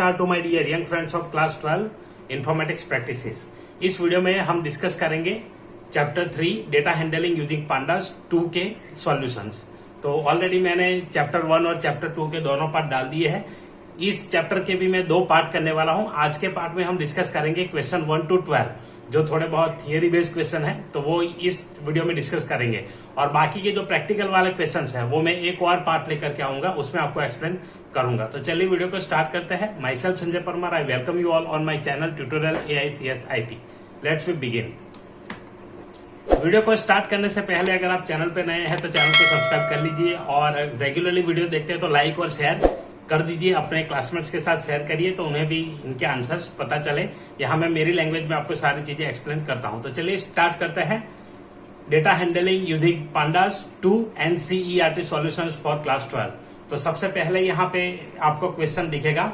नमस्कार to my dear young friends of class 12 informatics practices. इस video में हम डिस्कस करेंगे chapter 3 data handling using pandas 2 के सॉल्यूशंस। तो ऑलरेडी मैंने चैप्टर 1 और चैप्टर 2 के दोनों पार्ट डाल दिए हैं। इस चैप्टर के भी मैं 2 पार्ट करने वाला हूं। आज के पार्ट में हम डिस्कस करेंगे क्वेश्चन 1 to 12, जो थोड़े बहुत थियरी बेस्ड क्वेश्चन है, तो वो इस वीडियो में डिस्कस करेंगे। और बाकी के जो प्रैक्टिकल वाले क्वेश्चन है वो मैं एक और पार्ट लेकर के आऊंगा, उसमें आपको एक्सप्लेन करूंगा। तो चलिए वीडियो को स्टार्ट करते हैं। Myself Sanjay Parmar, I welcome you all on my channel tutorial AICS-IP। Let's we begin. Video को स्टार्ट करने से पहले अगर आप चैनल पे नए हैं तो चैनल को सब्सक्राइब कर लीजिए, और रेगुलरली वीडियो देखते हैं तो लाइक और शेयर कर दीजिए। अपने क्लासमेट्स के साथ शेयर करिए तो उन्हें भी इनके आंसर्स पता चले। यहाँ मैं मेरी लैंग्वेज में आपको सारी चीजें एक्सप्लेन करता हूँ। तो चलिए स्टार्ट करते हैं। Data handling using pandas 2 NCERT solutions for class 12। तो सबसे पहले यहाँ पे आपको क्वेश्चन दिखेगा,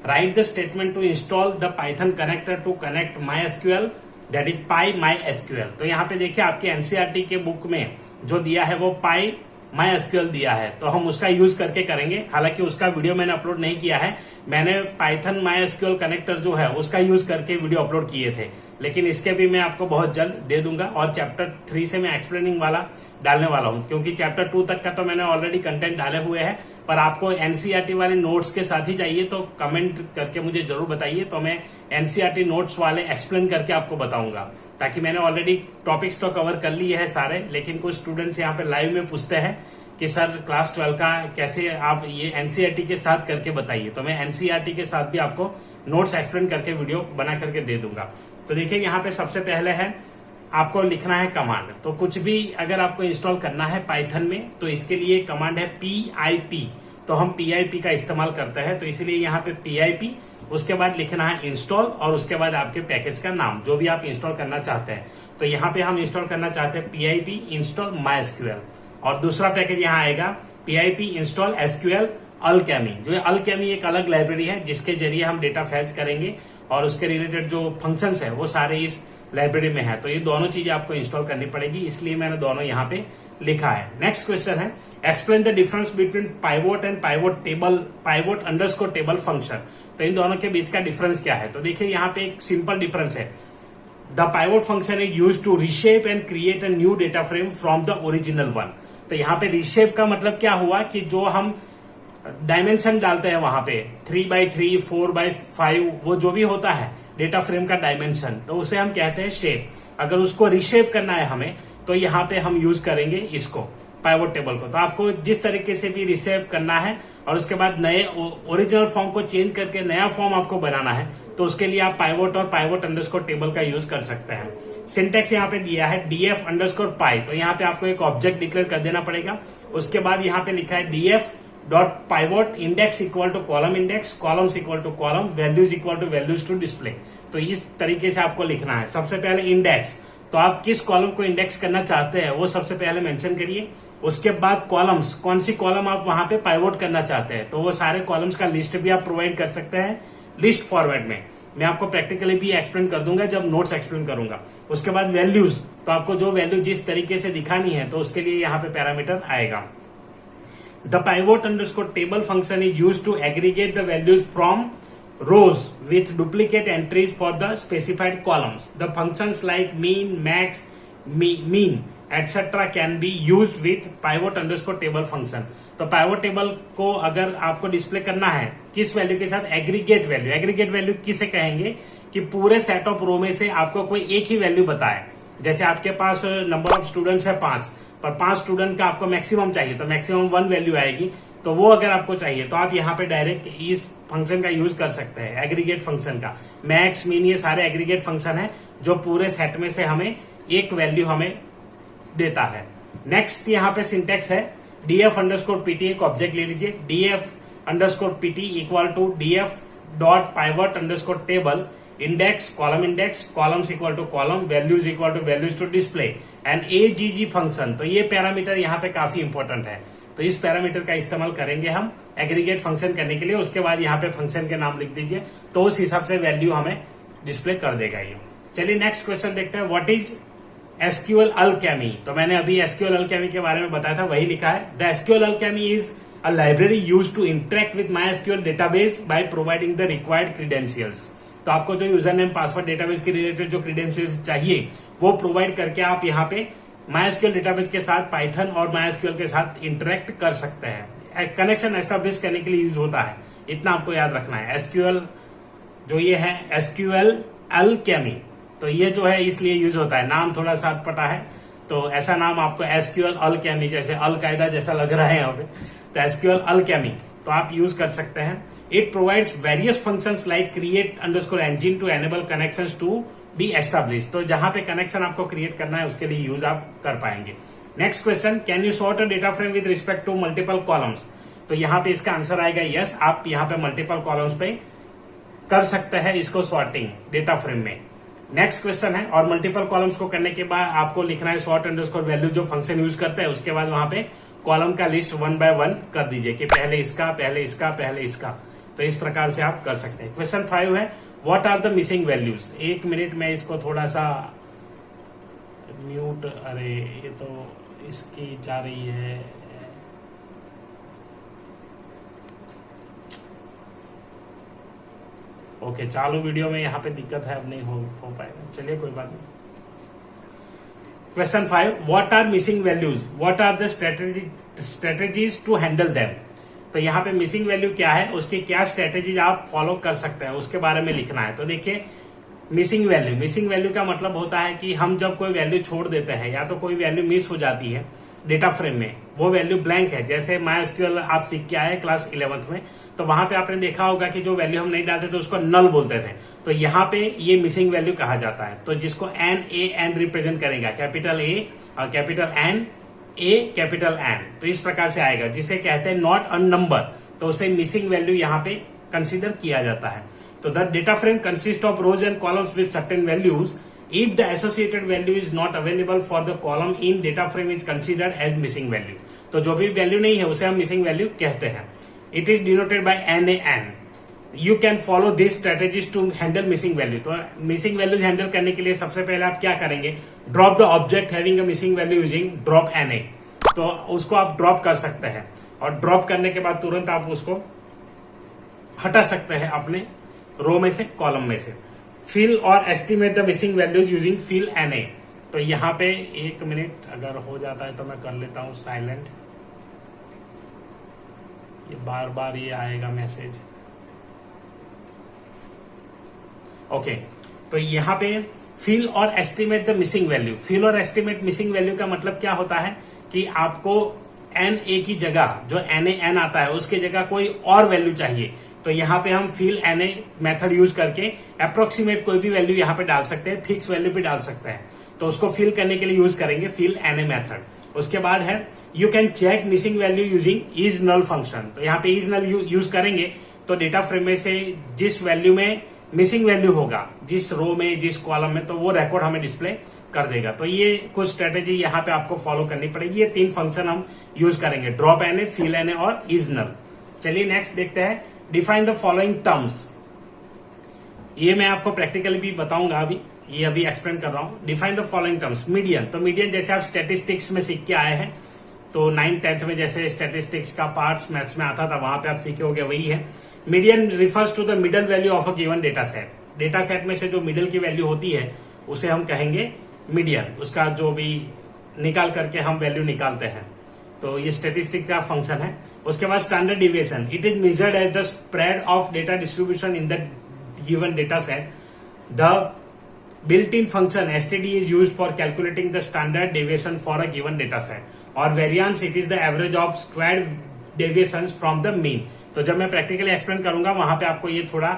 write the statement to install the Python connector to connect MySQL, that is PyMySQL। तो यहाँ पे देखिए आपके NCERT के बुक में जो दिया है वो PyMySQL दिया है, तो हम उसका यूज करके करेंगे। हालांकि उसका वीडियो मैंने अपलोड नहीं किया है, मैंने पाइथन MySQL कनेक्टर जो है उसका यूज करके वीडियो अपलोड किए थे, लेकिन इसके भी मैं आपको बहुत जल्द दे दूंगा। और चैप्टर 3 से मैं एक्सप्लेनिंग वाला डालने वाला हूं, क्योंकि चैप्टर 2 तक का तो मैंने ऑलरेडी कंटेंट डाले हुए हैं। पर आपको NCERT वाले नोट्स के साथ ही चाहिए तो कमेंट करके मुझे जरूर बताइए, तो मैं NCERT नोट्स वाले एक्सप्लेन करके आपको बताऊंगा। ताकि मैंने ऑलरेडी टॉपिक्स तो कवर कर लिए हैं सारे, लेकिन कुछ स्टूडेंट्स यहाँ पे लाइव में पूछते हैं कि सर क्लास 12 का कैसे आप ये NCERT के साथ करके बताइए। तो मैं NCERT के साथ भी आपको नोट्स एक्सप्लेन करके वीडियो बना करके दे दूंगा। तो देखिए यहाँ पे सबसे पहले है आपको लिखना है कमांड। तो कुछ भी अगर आपको इंस्टॉल करना है पाइथन में तो इसके लिए कमांड है PIP। तो हम PIP का इस्तेमाल करते हैं, तो इसलिए यहाँ पे PIP, उसके बाद लिखना है इंस्टॉल, और उसके बाद आपके पैकेज का नाम जो भी आप इंस्टॉल करना चाहते हैं। तो यहाँ पे हम इंस्टॉल करना चाहते हैं PIP इंस्टॉल MySQL, और दूसरा पैकेज यहाँ आएगा PIP इंस्टॉल SQL Alchemy। जो Alchemy एक अलग लाइब्रेरी है जिसके जरिए हम डेटा फैच करेंगे, और उसके रिलेटेड जो फंक्शंस है वो सारे इस लाइब्रेरी में है। तो ये दोनों चीजें आपको इंस्टॉल करनी पड़ेगी, इसलिए मैंने दोनों यहाँ पे लिखा है। नेक्स्ट क्वेश्चन है, explain the difference between pivot and pivot table, pivot underscore table function. तो इन दोनों के बीच का डिफरेंस क्या है? तो देखिए यहाँ पे एक सिंपल डिफरेंस है। The pivot function is use to reshape and create a new data frame from the original one. तो यहाँ पे रीशेप का मतलब क्या हुआ कि जो हम डायमेंशन डालते हैं वहां पे 3x3, 4x5, वो जो भी होता है डेटा फ्रेम का डायमेंशन, तो उसे हम कहते हैं शेप। अगर उसको रिशेप करना है हमें तो यहाँ पे हम यूज करेंगे इसको, पाइवोट टेबल को। तो आपको जिस तरीके से भी रिशेप करना है और उसके बाद नए ओरिजिनल फॉर्म को चेंज करके नया फॉर्म आपको बनाना है, तो उसके लिए आप पाइवोट और पाइवोट अंडरस्कोर टेबल का यूज कर सकते हैं। सिंटेक्स यहाँ पे दिया है DF अंडरस्कोर पाई। तो यहाँ पे आपको एक ऑब्जेक्ट डिक्लेयर कर देना पड़ेगा। उसके बाद यहाँ पे लिखा है DF dot pivot index equal to column index, columns equal to column, values equal to values to display. तो इस तरीके से आपको लिखना है। सबसे पहले इंडेक्स, तो आप किस कॉलम को इंडेक्स करना चाहते हैं वो सबसे पहले मेंशन करिए। उसके बाद कॉलम्स, कौन सी कॉलम आप वहां पे पाइवोट करना चाहते हैं, तो वो सारे कॉलम्स का लिस्ट भी आप प्रोवाइड कर सकते हैं लिस्ट फॉर्मेट में। मैं आपको प्रैक्टिकली भी एक्सप्लेन कर दूंगा जब नोट्स एक्सप्लेन करूंगा। उसके बाद वैल्यूज, तो आपको जो वैल्यू जिस तरीके से दिखानी है तो उसके लिए यहाँ पे पैरामीटर आएगा। The pivot underscore table function is used to aggregate the values from rows with duplicate entries for the specified columns. The functions like mean, max, mean, etc. can be used with pivot underscore table function. तो pivot table को अगर आपको display करना है किस value के साथ, aggregate value. Aggregate value किसे कहेंगे कि पूरे सेट ऑफ रो में से आपको कोई एक ही वैल्यू बताए। जैसे आपके पास नंबर ऑफ स्टूडेंट्स है 5, पर 5 स्टूडेंट का आपको मैक्सिमम चाहिए, तो मैक्सिमम 1 वैल्यू आएगी। तो वो अगर आपको चाहिए तो आप यहाँ पे डायरेक्ट इस फंक्शन का यूज कर सकते हैं, एग्रीगेट फंक्शन का। मैक्स, मीन, ये सारे एग्रीगेट फंक्शन है जो पूरे सेट में से हमें एक वैल्यू हमें देता है। नेक्स्ट यहाँ पे सिंटेक्स है DF अंडरस्कोर PT, एक ऑब्जेक्ट ले लीजिए। DF underscore PT equal to DF dot pivot underscore table index, column index, columns equal to column, values equal to values to display and AGG function. तो ये parameter यहाँ पे काफी important है, तो इस पैरामीटर का इस्तेमाल करेंगे हम एग्रीगेट फंक्शन करने के लिए। उसके बाद यहाँ पे फंक्शन के नाम लिख दीजिए, तो उस हिसाब से वैल्यू हमें डिस्प्ले कर देगा ये। चलिए नेक्स्ट क्वेश्चन देखते हैं, व्हाट इज SQL Alchemy। तो मैंने अभी SQL Alchemy के बारे में बताया था, वही लिखा है। The SQL Alchemy is a library use to interact with MySQL database by providing the required credentials. तो आपको जो यूजर नेम पासवर्ड डेटाबेस के रिलेटेड जो क्रीडेंशियल्स चाहिए वो प्रोवाइड करके आप यहाँ पे MySQL डेटाबेस के साथ पाइथन और MySQL के साथ इंटरेक्ट कर सकते हैं। कनेक्शन एस्टेब्लिश करने के लिए यूज होता है, इतना आपको याद रखना है। SQL जो ये है SQL Alchemy, तो ये जो है इसलिए यूज होता है, नाम थोड़ा सा अटपटा है तो ऐसा नाम आपको SQL Alchemy, जैसे अलकायदा जैसा लग रहा है यहाँ पे, तो SQL Alchemy तो आप यूज कर सकते हैं। It provides various functions like create underscore engine to enable connections to be establish. तो जहां पे कनेक्शन आपको क्रिएट करना है उसके लिए यूज आप कर पाएंगे। Next question, can you sort a data frame with respect to multiple columns. तो यहाँ पे इसका आंसर आएगा यस, आप यहाँ पे मल्टीपल कॉलम्स पे कर सकते हैं इसको सॉर्टिंग डेटा फ्रेम में। नेक्स्ट क्वेश्चन है, और मल्टीपल कॉलम्स को करने के बाद आपको लिखना है सॉर्ट अंडरस्कोर वैल्यू जो फंक्शन यूज करते हैं, उसके बाद वहां पे कॉलम का लिस्ट 1 by 1 कर दीजिए कि पहले इसका पहले इसका पहले इसका। तो इस प्रकार से आप कर सकते हैं। क्वेश्चन 5 है, what are the missing values. 1 minute में इसको थोड़ा सा म्यूट, अरे ये तो इसकी जा रही है, ओके चालू वीडियो में यहाँ पे दिक्कत है, अब नहीं हो पाएगा, चलिए कोई बात नहीं। Question 5, what are missing values, what are the strategies to handle them. तो यहाँ पे मिसिंग वैल्यू क्या है, उसकी क्या स्ट्रेटेजीज आप फॉलो कर सकते हैं उसके बारे में लिखना है। तो देखिए मिसिंग वैल्यू का मतलब होता है कि हम जब कोई वैल्यू छोड़ देते हैं या तो कोई वैल्यू मिस हो जाती है डेटा फ्रेम में, वो वैल्यू ब्लैंक है। जैसे MySQL आप सीख के आए क्लास 11th में, तो वहां पे आपने देखा होगा कि जो वैल्यू हम नहीं डालते थे उसको नल बोलते थे। तो यहाँ पे ये मिसिंग वैल्यू कहा जाता है। तो जिसको एन रिप्रेजेंट करेगा, कैपिटल ए और कैपिटल एन, ए कैपिटल एन, तो इस प्रकार से आएगा, जिसे कहते हैं नॉट अ नंबर, तो उसे मिसिंग वैल्यू यहाँ पे कंसिडर किया जाता है। तो the data frame consist of rose and columns with certain values, if the associated value is not available for the column in data frame is considered as missing value। तो जो भी value नहीं है उसे हम मिसिंग वैल्यू कहते हैं। It is denoted by NaN। You can follow these strategies to handle missing value। तो मिसिंग वैल्यू हैंडल करने के लिए सबसे पहले आप क्या करेंगे, drop the object having a missing value using drop Na। तो उसको आप ड्रॉप कर सकते हैं और ड्रॉप करने के बाद तुरंत आप उसको हटा सकते हैं अपने रो में से, कॉलम में से। Fill or estimate the missing values using fill Na। तो यहाँ पे 1 मिनट अगर हो जाता है तो मैं कर लेता हूं साइलेंट, ये बार बार ये आएगा मैसेज। ओके, तो यहाँ पे fill or estimate the missing value. Fill or estimate missing value का मतलब क्या होता है कि आपको Na की जगह जो NaN आता है उसकी जगह कोई और वैल्यू चाहिए। तो यहाँ पे हम फिल Na मेथड यूज करके अप्रोक्सीमेट कोई भी वैल्यू यहाँ पे डाल सकते हैं, फिक्स वैल्यू भी डाल सकते हैं। तो उसको फिल करने के लिए यूज करेंगे फिल Na मेथड। उसके बाद है you can check missing value using is null function. तो यहाँ पे इज नल यूज करेंगे तो डेटा फ्रेम में से जिस वैल्यू में मिसिंग वैल्यू होगा, जिस रो में जिस कॉलम में, तो वो रिकॉर्ड हमें डिस्प्ले कर देगा। तो ये कुछ स्ट्रेटेजी यहाँ पे आपको फॉलो करनी पड़ेगी। ये 3 फंक्शन हम यूज करेंगे, ड्रॉप Na, फिल Na और इज नल। चलिए नेक्स्ट देखते हैं, डिफाइन द फॉलोइंग टर्म्स। ये मैं आपको प्रैक्टिकली भी बताऊंगा, ये अभी एक्सप्लेन कर रहा हूं। Define the following terms. Median, तो मीडियन जैसे आप स्टैटिस्टिक्स में सीख के आए हैं, तो 9th-10th में जैसे स्टैटिस्टिक्स का पार्ट्स मैथ्स में आता था, वहां पे आप सीखे होंगे, वही है। Median refers to the middle value of a given data set. Data set में से जो मिडल की वैल्यू होती है उसे हम कहेंगे मीडियन, उसका जो भी निकाल करके हम वैल्यू निकालते हैं। तो ये स्टैटिस्टिक्स का फंक्शन है। उसके बाद standard deviation, it is measured as the spread of data distribution in the given data set. The built in function std is used for calculating the standard deviation for a given data set और variance it is the average of squared deviations from the mean। तो जब मैं practically explain करूंगा वहां पे आपको ये थोड़ा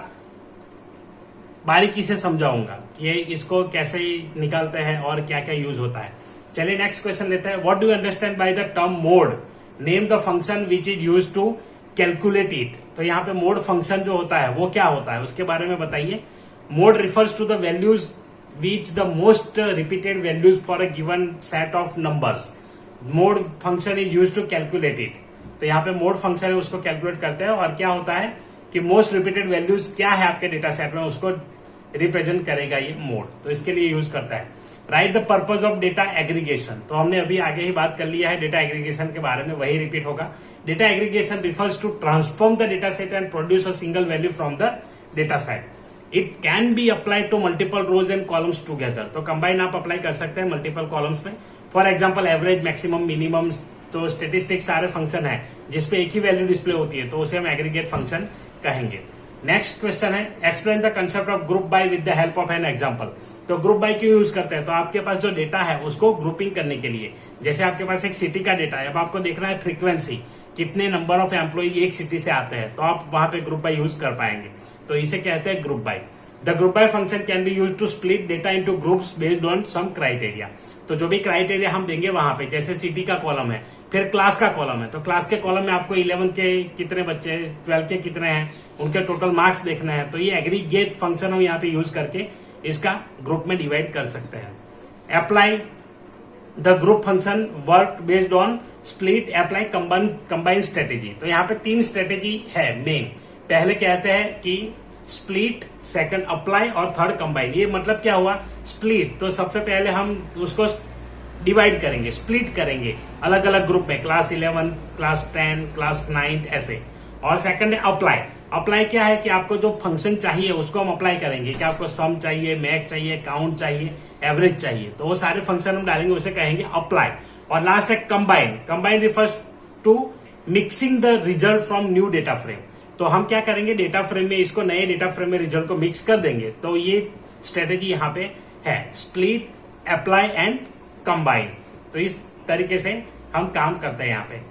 बारीकी से समझाऊंगा कि ये इसको कैसे निकालते हैं और क्या क्या यूज होता है। चलिए नेक्स्ट क्वेश्चन लेते हैं, what do you understand by the term mode, name the function which is use to calculate it. तो यहाँ पे मोड फंक्शन जो होता है वो क्या होता है उसके बारे में बताइए। Mode refers to the values which the most repeated values for a given set of numbers। mode function is used to calculate it। तो यहाँ पे mode function है उसको कैलकुलेट करते हैं और क्या होता है कि मोस्ट रिपीटेड वैल्यूज क्या है आपके डेटा सेट में उसको रिप्रेजेंट करेगा ये मोड, तो इसके लिए यूज करता है। Right the purpose of data aggregation. तो हमने अभी आगे ही बात कर लिया है डेटा एग्रीगेशन के बारे में, वही रिपीट होगा। Data aggregation refers to transform the data set and produce a single value from the data set. It can be applied to multiple rows and columns together. तो कंबाइन आप apply कर सकते हैं मल्टीपल कॉलम्स में। For example average, maximum, minimum, तो statistics सारे function है जिसपे एक ही वैल्यू डिस्प्ले होती है, तो उसे हम एग्रीगेट फंक्शन कहेंगे। नेक्स्ट क्वेश्चन है explain the concept of group by with the help of an example. तो ग्रुप बाय क्यों यूज करते हैं? तो आपके पास जो डेटा है उसको ग्रुपिंग करने के लिए। जैसे आपके पास एक सिटी का डेटा है, अब आपको देखना है फ्रीक्वेंसी, कितने नंबर ऑफ एम्प्लॉय एक सिटी से आते हैं, तो आप वहां पे ग्रुप बाय यूज कर पाएंगे। तो इसे कहते हैं group by. The group by function can be use to split data into groups based on some criteria. तो जो भी क्राइटेरिया हम देंगे वहां पे, जैसे सिटी का कॉलम है, फिर क्लास का कॉलम है, तो क्लास के कॉलम में आपको 11 के कितने बच्चे, 12 के कितने हैं, उनके टोटल मार्क्स देखने हैं। तो ये एग्रीगेट फंक्शन हम यहाँ पे यूज करके इसका ग्रुप में डिवाइड कर सकते हैं। Apply the group function work based on split, apply, combine strategy. तो यहाँ पे 3 स्ट्रेटेजी है मेन। पहले कहते हैं कि स्प्लिट, सेकंड अप्लाई और थर्ड कंबाइन। ये मतलब क्या हुआ? स्प्लिट, तो सबसे पहले हम उसको डिवाइड करेंगे, स्प्लिट करेंगे अलग अलग ग्रुप में, क्लास 11, क्लास 10, क्लास 9 ऐसे। और सेकंड है अप्लाई। अप्लाई क्या है कि आपको जो फंक्शन चाहिए उसको हम अप्लाई करेंगे, कि आपको सम चाहिए, मैक्स चाहिए, काउंट चाहिए, एवरेज चाहिए, तो वो सारे फंक्शन हम डालेंगे, उसे कहेंगे अप्लाई। और लास्ट है combine. Combine refers to mixing the result from new data frame. तो हम क्या करेंगे, डेटा फ्रेम में इसको नए डेटा फ्रेम में रिजल्ट को मिक्स कर देंगे। तो ये स्ट्रेटेजी यहाँ पे है, स्प्लिट, अप्लाई एंड कंबाइन। तो इस तरीके से हम काम करते हैं यहाँ पे।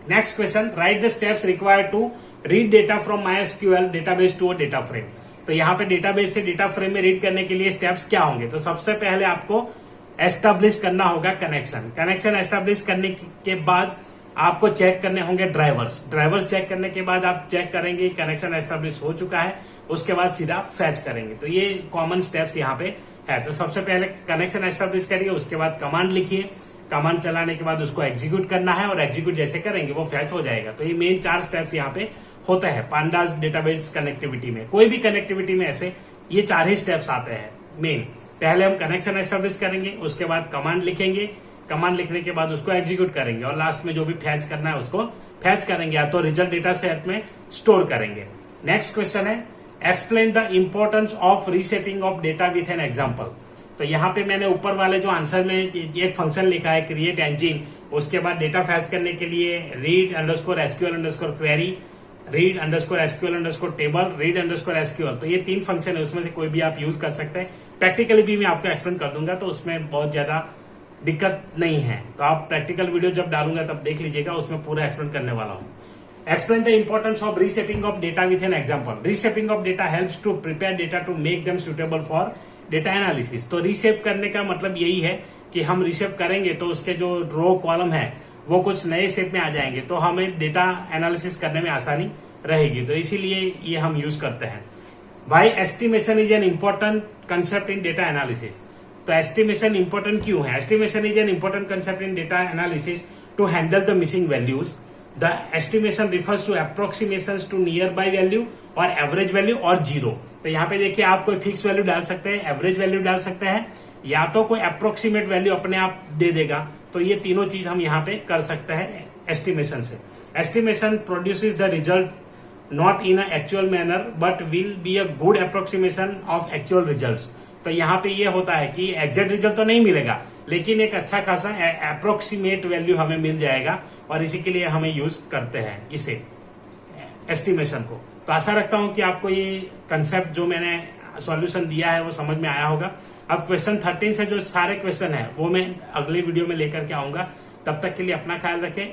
Next question, write the steps required to read data from MySQL database to a data frame. तो यहाँ पे डेटाबेस से डेटा फ्रेम में रीड करने के लिए स्टेप्स क्या होंगे? तो सबसे पहले आपको एस्टेब्लिश करना होगा कनेक्शन। कनेक्शन एस्टेब्लिश करने के बाद आपको चेक करने होंगे ड्राइवर्स चेक करने के बाद आप चेक करेंगे कनेक्शन एस्टेब्लिश हो चुका है, उसके बाद सीधा फैच करेंगे। तो ये कॉमन स्टेप्स यहाँ पे है। तो सबसे पहले कनेक्शन एस्टेब्लिश करिए, उसके बाद कमांड लिखिए, कमांड चलाने के बाद उसको एग्जीक्यूट करना है, और एग्जीक्यूट जैसे करेंगे वो फैच हो जाएगा। तो ये मेन 4 स्टेप्स यहाँ पे होते हैं पांडास डेटाबेस कनेक्टिविटी में। कोई भी कनेक्टिविटी में ऐसे ये 4 ही स्टेप्स आते हैं मेन। पहले हम कनेक्शन एस्टेब्लिश करेंगे, उसके बाद कमांड लिखेंगे, कमांड लिखने के बाद उसको एग्जीक्यूट करेंगे, और लास्ट में जो भी फैच करना है उसको फैच करेंगे, या तो रिजल्ट डेटा सेट में स्टोर करेंगे। नेक्स्ट क्वेश्चन है explain the importance of resetting of data with an example. तो यहाँ पे मैंने ऊपर वाले जो आंसर में एक फंक्शन लिखा है क्रिएट इंजन, उसके बाद डेटा फैच करने के लिए read_SQL_query, read_SQL_table, read_SQL। तो ये 3 फंक्शन है, उसमें से कोई भी आप यूज कर सकते हैं। प्रैक्टिकली भी मैं आपको एक्सप्लेन कर दूंगा, तो उसमें बहुत ज्यादा दिक्कत नहीं है। तो आप प्रैक्टिकल वीडियो जब डालूंगा तब देख लीजिएगा, उसमें पूरा एक्सप्लेन करने वाला हूँ। Explain the importance of reshaping of data with an example. Reshaping of data helps to prepare data to make them suitable for data analysis. तो रीशेप करने का मतलब यही है कि हम रीशेप करेंगे तो उसके जो रो कॉलम है वो कुछ नए शेप में आ जाएंगे, तो हमें डेटा एनालिसिस करने में आसानी रहेगी। तो इसीलिए ये हम यूज करते हैं। Why estimation is an important concept in data analysis. तो एस्टिमेशन इंपॉर्टेंट क्यों है? Estimation is an important concept in data analysis to handle the missing values. The estimation refers to approximation to nearby value or average value or zero. तो यहाँ पे देखिए आप कोई fix value डाल सकते हैं, एवरेज वैल्यू डाल सकते हैं, या तो कोई अप्रोक्सीमेट वैल्यू अपने आप दे देगा। तो ये तीनों चीज हम यहाँ पे कर सकते हैं एस्टिमेशन से। Estimation produces the result not in actual manner but will be a good approximation of actual results. तो यहाँ पे ये होता है कि एग्जैक्ट रिजल्ट तो नहीं मिलेगा, लेकिन एक अच्छा खासा अप्रोक्सीमेट वैल्यू हमें मिल जाएगा, और इसी के लिए हमें यूज करते हैं इसे एस्टिमेशन को। तो आशा रखता हूं कि आपको ये कंसेप्ट जो मैंने सॉल्यूशन दिया है वो समझ में आया होगा। अब क्वेश्चन 13 से जो सारे क्वेश्चन है वो मैं अगले वीडियो में लेकर के आऊंगा। तब तक के लिए अपना ख्याल रखें,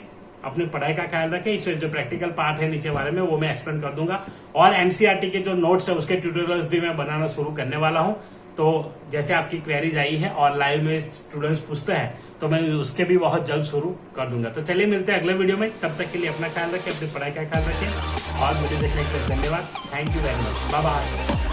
अपनी पढ़ाई का ख्याल रखें। इसमें जो प्रैक्टिकल पार्ट है नीचे वाले में वो मैं एक्सप्लेन कर दूंगा, और एनसीईआरटी के जो नोट्स है उसके ट्यूटोरियल्स भी मैं बनाना शुरू करने वाला हूं। तो जैसे आपकी क्वेरीज आई है और लाइव में स्टूडेंट्स पूछते हैं, तो मैं उसके भी बहुत जल्द शुरू कर दूंगा। तो चलिए मिलते हैं अगले वीडियो में। तब तक के लिए अपना ख्याल रखें, अपनी पढ़ाई का ख्याल रखें, और वीडियो देखने के लिए धन्यवाद। Thank you very much. Bye bye.